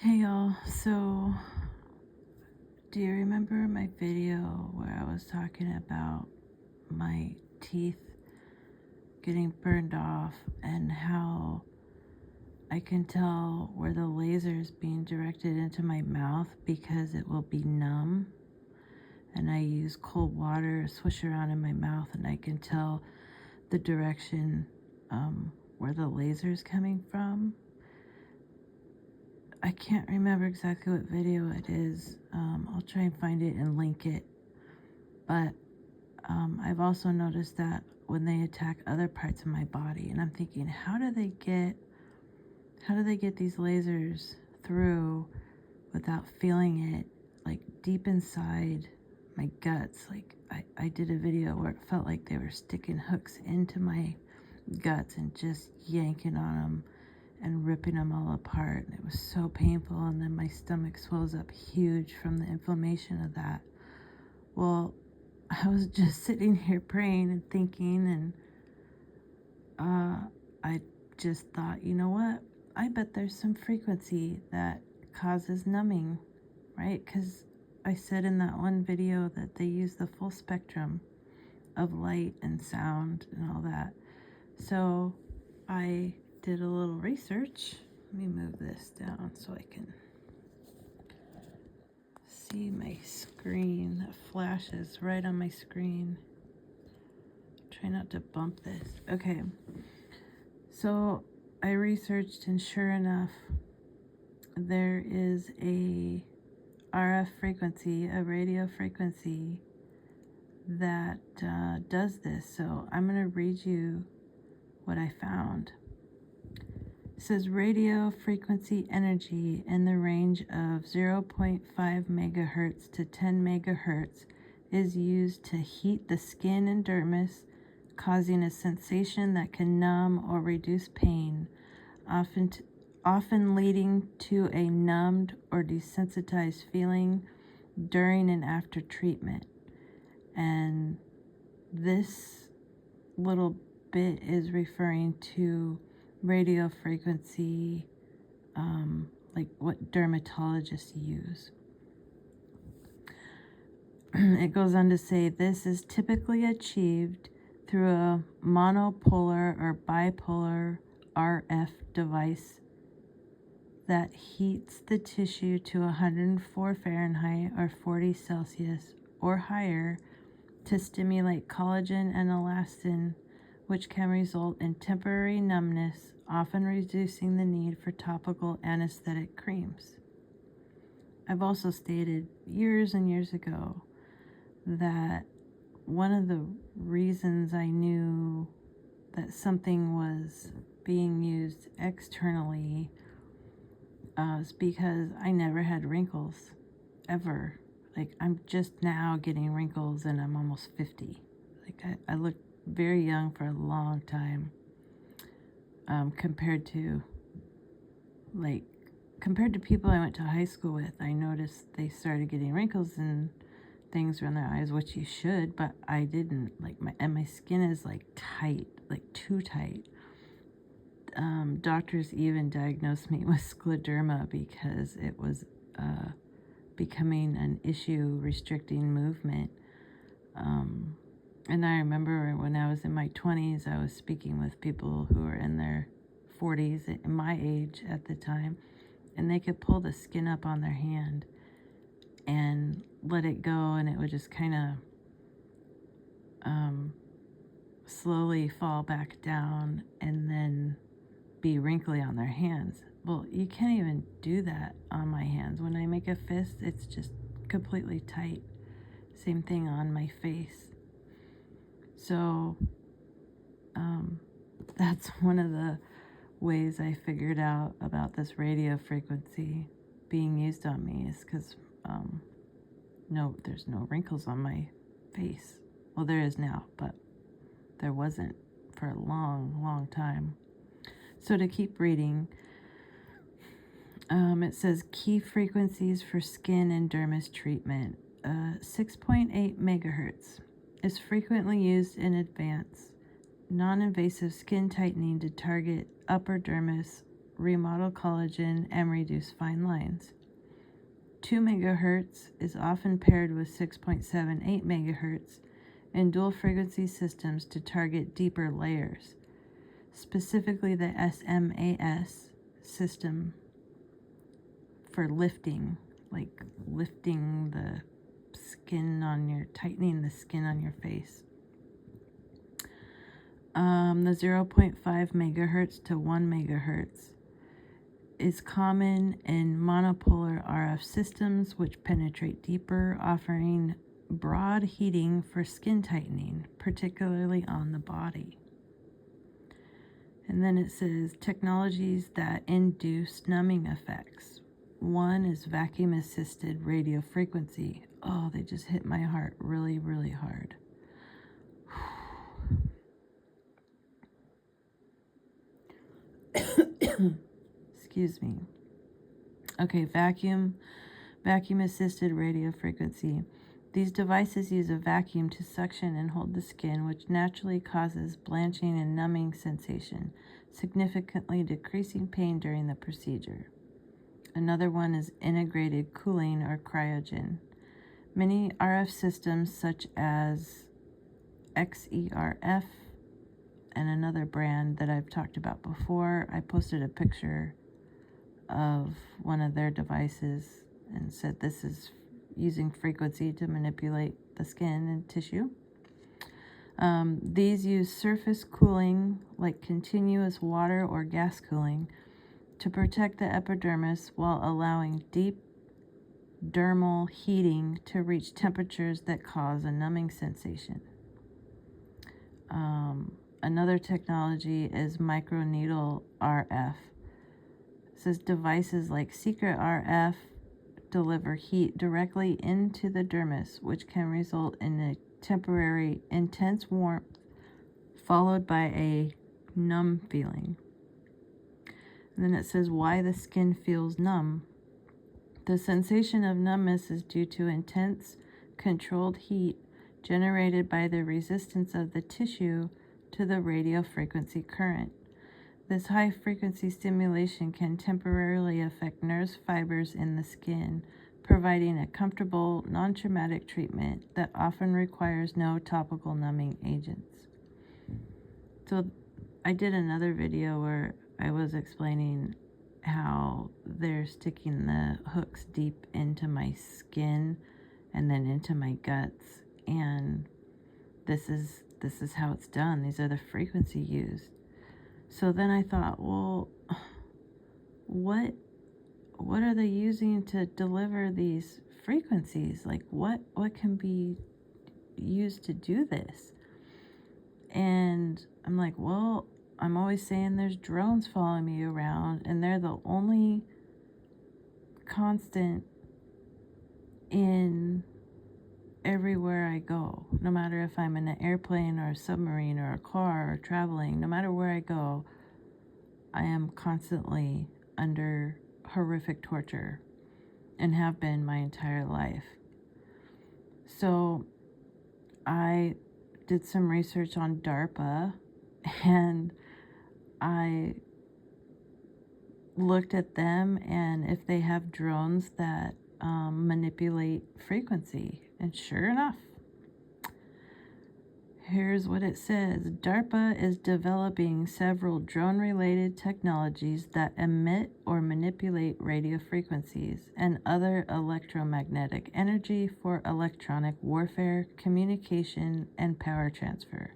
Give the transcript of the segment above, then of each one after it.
Hey y'all, so do you remember my video where I was talking about my teeth getting burned off and how I can tell where the laser is being directed into my mouth because it will be numb, and I use cold water, swish around in my mouth, and I can tell the direction where the laser is coming from? I can't remember exactly what video it is. I'll try and find it and link it. But I've also noticed that when they attack other parts of my body, and I'm thinking, how do they get these lasers through without feeling it, like deep inside my guts? Like I did a video where it felt like they were sticking hooks into my guts and just yanking on them and ripping them all apart, and it was so painful. And then my stomach swells up huge from the inflammation of that. Well, I was just sitting here praying and thinking, and I just thought, you know what, I bet there's some frequency that causes numbing, right? Because I said in that one video that they use the full spectrum of light and sound and all that. So I did a little research. Let me move this down so I can see my screen that flashes right on my screen. Try not to bump this. Okay, so I researched, and sure enough, there is a RF frequency, a radio frequency that does this. So I'm going to read you what I found. It says radio frequency energy in the range of 0.5 megahertz to 10 megahertz is used to heat the skin and dermis, causing a sensation that can numb or reduce pain, often leading to a numbed or desensitized feeling during and after treatment. And this little bit is referring to radio frequency, like what dermatologists use. It goes on to say this is typically achieved through a monopolar or bipolar RF device that heats the tissue to 104 Fahrenheit or 40 Celsius or higher to stimulate collagen and elastin, which can result in temporary numbness, often reducing the need for topical anesthetic creams. I've also stated years and years ago that one of the reasons I knew that something was being used externally is because I never had wrinkles, ever. Like, I'm just now getting wrinkles and I'm almost 50. Like, I look very young for a long time, compared to people I went to high school with. I noticed they started getting wrinkles and things around their eyes, which you should, but I didn't. Like, my skin is like tight, like too tight. Doctors even diagnosed me with scleroderma because it was becoming an issue restricting movement. And I remember when I was in my 20s, I was speaking with people who were in their 40s, my age at the time, and they could pull the skin up on their hand and let it go, and it would just kind of slowly fall back down and then be wrinkly on their hands. Well, you can't even do that on my hands. When I make a fist, it's just completely tight. Same thing on my face. So that's one of the ways I figured out about this radio frequency being used on me, is because no, there's no wrinkles on my face. Well, there is now, but there wasn't for a long, long time. So to keep reading, it says key frequencies for skin and dermis treatment. 6.8 megahertz is frequently used in advanced non-invasive skin tightening to target upper dermis remodel collagen, and reduce fine lines. 2 megahertz is often paired with 6.78 megahertz in dual frequency systems to target deeper layers, specifically the SMAS system for lifting, like lifting the skin on your, tightening the skin on your face. The 0.5 megahertz to 1 megahertz is common in monopolar RF systems, which penetrate deeper, offering broad heating for skin tightening, particularly on the body. And then it says technologies that induce numbing effects. One is vacuum-assisted radio frequency. Oh, they just hit my heart really, really hard. Excuse me. Okay, vacuum-assisted radio frequency. These devices use a vacuum to suction and hold the skin, which naturally causes blanching and numbing sensation, significantly decreasing pain during the procedure. Another one is integrated cooling or cryogen. Many RF systems such as XERF and another brand that I've talked about before, I posted a picture of one of their devices and said this is using frequency to manipulate the skin and tissue. These use surface cooling, like continuous water or gas cooling, to protect the epidermis while allowing deep dermal heating to reach temperatures that cause a numbing sensation. Another technology is microneedle RF. It says devices like Secret RF deliver heat directly into the dermis, which can result in a temporary intense warmth followed by a numb feeling. And then it says why the skin feels numb. The sensation of numbness is due to intense, controlled heat generated by the resistance of the tissue to the radio frequency current. This high-frequency stimulation can temporarily affect nerve fibers in the skin, providing a comfortable, non-traumatic treatment that often requires no topical numbing agents. So I did another video where I was explaining how they're sticking the hooks deep into my skin and then into my guts, and this is how it's done. These are the frequency used. So then I thought, well, what are they using to deliver these frequencies? Like what can be used to do this? And I'm like, well, I'm always saying there's drones following me around, and they're the only constant in everywhere I go. No matter if I'm in an airplane or a submarine or a car or traveling, no matter where I go, I am constantly under horrific torture and have been my entire life. So I did some research on DARPA, and I looked at them and if they have drones that manipulate frequency. And sure enough, here's what it says. DARPA is developing several drone-related technologies that emit or manipulate radio frequencies and other electromagnetic energy for electronic warfare, communication, and power transfer.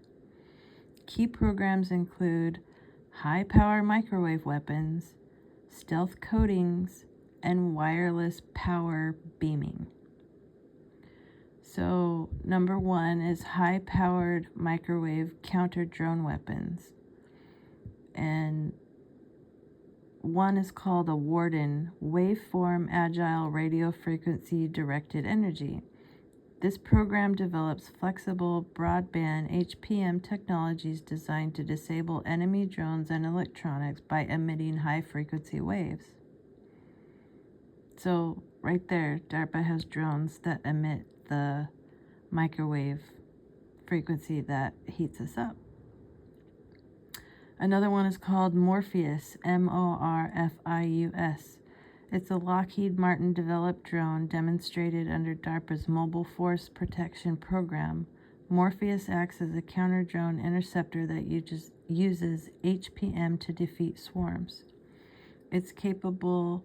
Key programs include high-power microwave weapons, stealth coatings, and wireless power beaming. So, number one is high-powered microwave counter-drone weapons. And one is called a Warden, Waveform Agile Radio Frequency Directed Energy. This program develops flexible broadband HPM technologies designed to disable enemy drones and electronics by emitting high-frequency waves. So, right there, DARPA has drones that emit the microwave frequency that heats us up. Another one is called Morpheus, Morfius. It's a Lockheed Martin developed drone demonstrated under DARPA's Mobile Force Protection Program. Morpheus acts as a counter-drone interceptor that uses HPM to defeat swarms. It's capable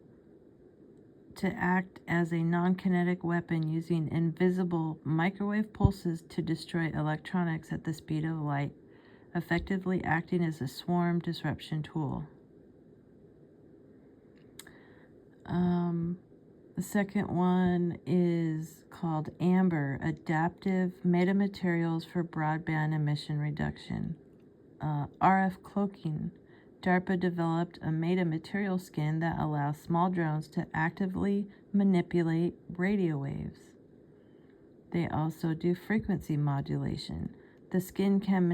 to act as a non-kinetic weapon using invisible microwave pulses to destroy electronics at the speed of light, effectively acting as a swarm disruption tool. The second one is called AMBER, Adaptive Metamaterials for Broadband Emission Reduction. RF Cloaking. DARPA developed a metamaterial skin that allows small drones to actively manipulate radio waves. They also do frequency modulation. The skin can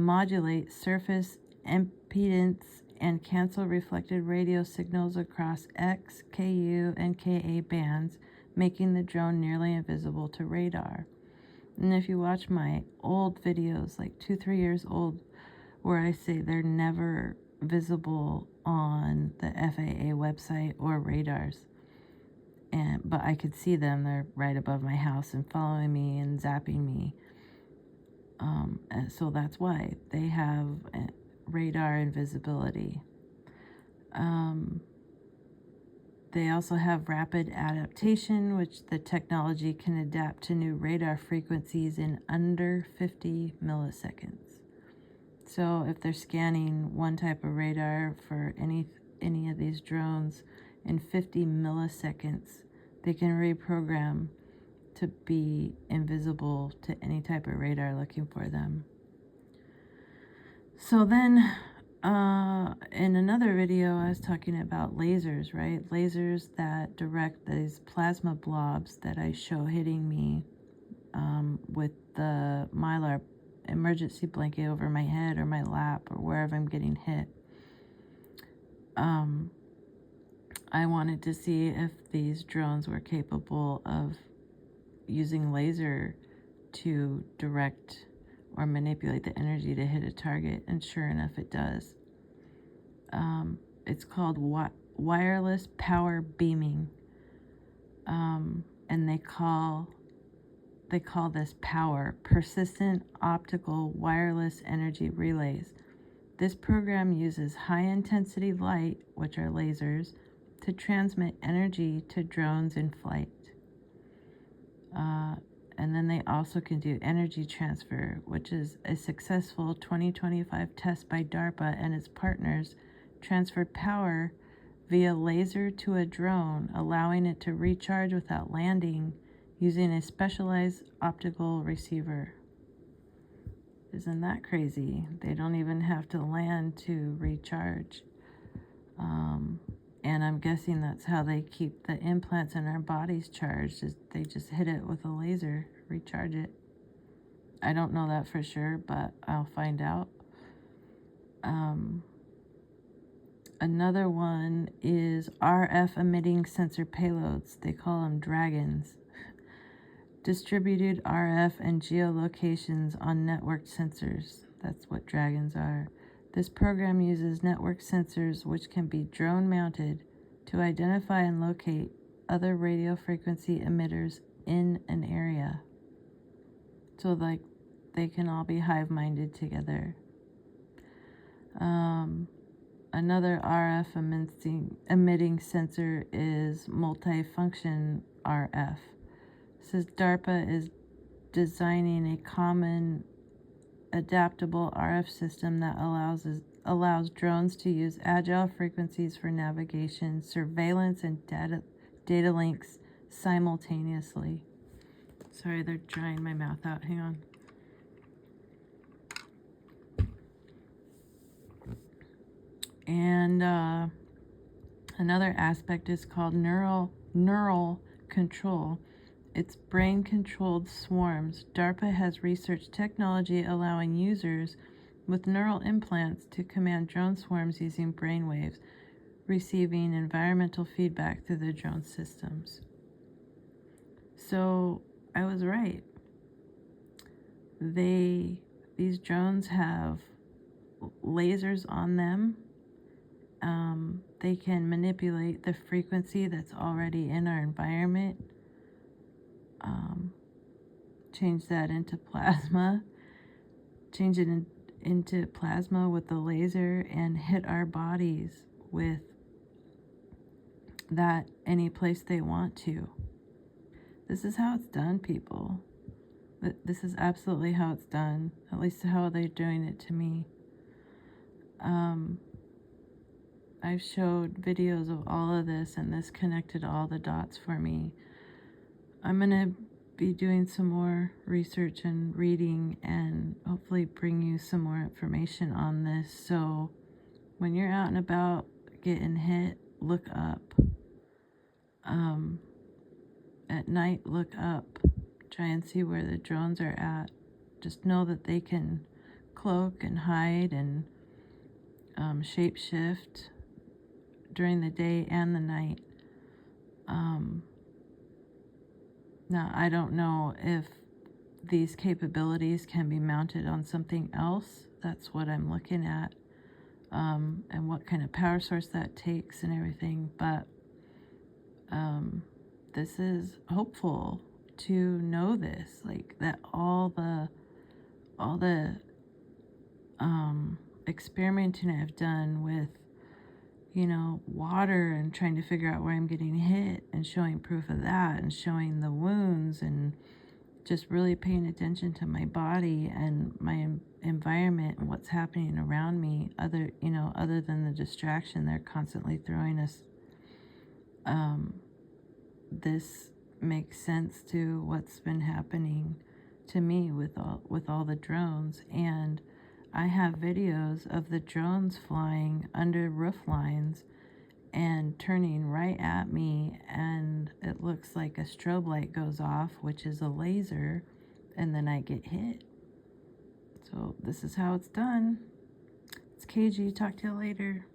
modulate surface impedance and cancel reflected radio signals across X, Ku, and Ka bands, making the drone nearly invisible to radar. And if you watch my old videos, like 2-3 years old, where I say they're never visible on the FAA website or radars, but I could see them. They're right above my house and following me and zapping me. And so that's why they have radar invisibility. They also have rapid adaptation, which the technology can adapt to new radar frequencies in under 50 milliseconds. So if they're scanning one type of radar for any of these drones in 50 milliseconds, they can reprogram to be invisible to any type of radar looking for them. So then, in another video, I was talking about lasers, right? Lasers that direct these plasma blobs that I show hitting me with the Mylar emergency blanket over my head or my lap or wherever I'm getting hit. I wanted to see if these drones were capable of using laser to direct or manipulate the energy to hit a target, and sure enough it does. It's called wireless power beaming, and they call this power persistent optical wireless energy relays. This program uses high intensity light, which are lasers, to transmit energy to drones in flight. And then they also can do energy transfer, which is a successful 2025 test by DARPA and its partners transferred power via laser to a drone, allowing it to recharge without landing using a specialized optical receiver. Isn't that crazy? They don't even have to land to recharge. And I'm guessing that's how they keep the implants in our bodies charged, is they just hit it with a laser, recharge it. I don't know that for sure, but I'll find out. Another one is RF emitting sensor payloads. They call them dragons. Distributed RF and geolocations on networked sensors. That's what dragons are. This program uses network sensors, which can be drone mounted, to identify and locate other radio frequency emitters in an area. So like they can all be hive-minded together. Another RF emitting sensor is multifunction RF. It says DARPA is designing a common adaptable RF system that allows drones to use agile frequencies for navigation, surveillance, and data links simultaneously. Sorry, they're drying my mouth out. Hang on. And another aspect is called neural control. It's brain-controlled swarms. DARPA has researched technology allowing users with neural implants to command drone swarms using brainwaves, receiving environmental feedback through the drone systems. So I was right. They these drones have lasers on them. They can manipulate the frequency that's already in our environment, change that into plasma, change it into plasma with the laser, and hit our bodies with that any place they want to. This is how it's done, people. This is absolutely how it's done, at least how they're doing it to me. I've showed videos of all of this, and this connected all the dots for me. I'm going to be doing some more research and reading and hopefully bring you some more information on this. So when you're out and about getting hit, look up. At night, look up. Try and see where the drones are at. Just know that they can cloak and hide and shapeshift during the day and the night. Now, I don't know if these capabilities can be mounted on something else. That's what I'm looking at, and what kind of power source that takes and everything. But this is hopeful to know this, like that all the experimenting I've done with, water and trying to figure out where I'm getting hit and showing proof of that and showing the wounds and just really paying attention to my body and my environment and what's happening around me, other than the distraction they're constantly throwing us. This makes sense to what's been happening to me with all the drones. And I have videos of the drones flying under roof lines and turning right at me, and it looks like a strobe light goes off, which is a laser, and then I get hit. So this is how it's done. It's Cagey. Talk to you later.